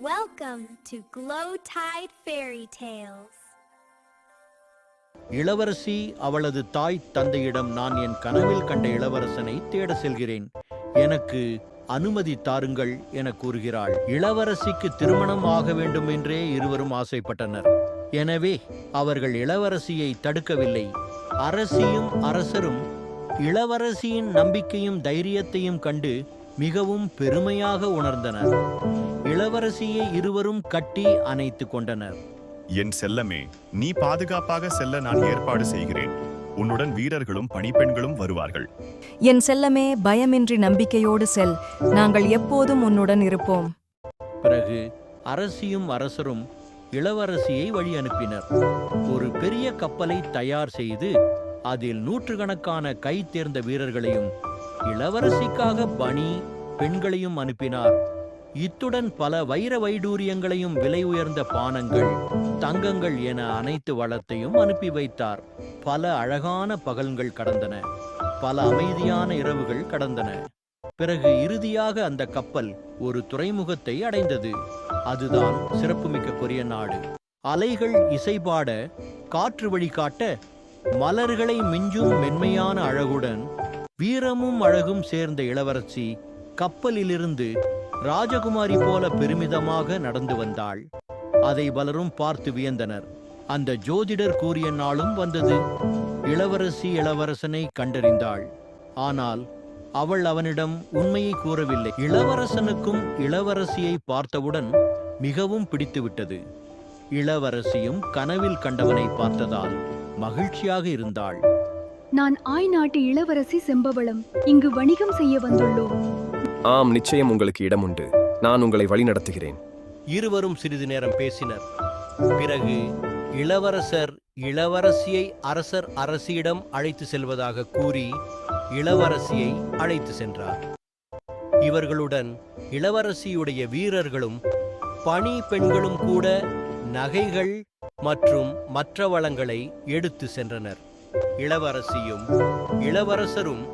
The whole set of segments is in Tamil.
Welcome to Glow Tide Fairy Tales. இளவரசி அவளது தாய் தந்தையிடம், நான் என் கனவில் கண்ட இளவரசனை தேட செல்கிறேன், எனக்கு அனுமதி தாருங்கள் என கூறுகிறாள். இளவரசிக்கு திருமணம் ஆக வேண்டும் என்றே இருவரும் ஆசைப்பட்டனர். எனவே அவர்கள் இளவரசியை தடுக்கவில்லை. அரசியும் அரசரும் இளவரசியின் நம்பிக்கையும் தைரியத்தையும் கண்டு மிகவும் பெருமையாக உணர்ந்தனர். இளவரசியை இருவரும் கட்டி அணைத்து கொண்டனர். என் செல்லமே, நீ பாதுகாப்பாக செல்ல நான் ஏற்பாடு செய்கிறேன். உன்னுடன் வீரர்களும் பணிப்பெண்களும் வருவார்கள். என் செல்லமே, பயமின்றி நம்பிக்கையோடு செல், நாங்கள் எப்போதும் உன்னுடன் இருப்போம். பிறகு அரசியும் அரசரும் இளவரசியை வழி அனுப்பினர். ஒரு பெரிய கப்பலை தயார் செய்து அதில் நூற்றுக்கணக்கான கை தேர்ந்த வீரர்களையும் இளவரசிக்காக பணி பெண்களையும் அனுப்பினார். இத்துடன் பல வைர வைடூரியங்களையும் விலை உயர்ந்த பானங்கள், தங்கங்கள் என அனைத்து வளத்தையும் அனுப்பி வைத்தார். பல அழகான பகல்கள் கடந்தன, பல அமைதியான இரவுகள் கடந்தன. பிறகு இறுதியாக அந்த கப்பல் ஒரு துறைமுகத்தை அடைந்தது. அதுதான் சிறப்புமிக்க கொரிய நாடு. அலைகள் இசைபாட, காற்று வழிகாட்ட, மலர்களை மிஞ்சும் மென்மையான அழகுடன் வீரமும் அழகும் சேர்ந்த இளவரசி கப்பலிலிருந்து ராஜகுமாரி போல பெருமிதமாக நடந்து வந்தாள். அதை பலரும் பார்த்து வியந்தனர். அந்த ஜோதிடர் கூறிய நாளும் வந்தது. இளவரசி இளவரசனை கண்டறிந்தாள். ஆனால் அவள் அவனிடம் உண்மையை கூறவில்லை. இளவரசனுக்கும் இளவரசியை பார்த்தவுடன் மிகவும் பிடித்துவிட்டது. இளவரசியும் கனவில் கண்டவனை பார்த்ததால் மகிழ்ச்சியாக இருந்தாள். நான் ஆய் நாட்டு இளவரசி செம்பவளம், இங்கு வணிகம் செய்ய வந்துள்ளோம். ஆம், நிச்சயம் உங்களுக்கு இடம் உண்டு. நான் உங்களை வழி நடத்துகிறேன். இருவரும் சிறிது நேரம் பேசினர். பிறகு இளவரசர் இளவரசியை அரசர் அரசியிடம் அழைத்து செல்வதாக கூறி இளவரசியை அழைத்து சென்றார். இவர்களுடன் இளவரசியுடைய வீரர்களும் பணி பெண்களும் கூட நகைகள் மற்றும் மற்ற வளங்களை எடுத்து சென்றனர். இளவரசியும் இளவரசரும்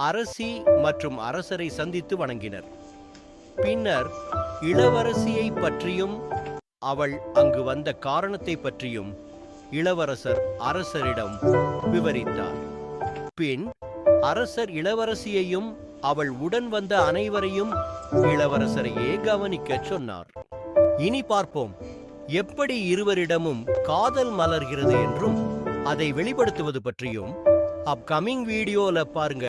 அரசி மற்றும் அரசரை சந்தித்து வணங்கினர். பின்னர் இளவரசியை பற்றியும் அவள் அங்கு வந்த காரணத்தை பற்றியும் இளவரசர் அரசரிடம் விவரித்தார். பின் அரசர் இளவரசியையும் அவள் உடன் வந்த அனைவரையும் இளவரசரையே கவனிக்க சொன்னார். இனி பார்ப்போம் எப்படி இருவரிடமும் காதல் மலர்கிறது என்றும் அதை வெளிப்படுத்துவது பற்றியும் அப்கமிங் வீடியோல பாருங்க.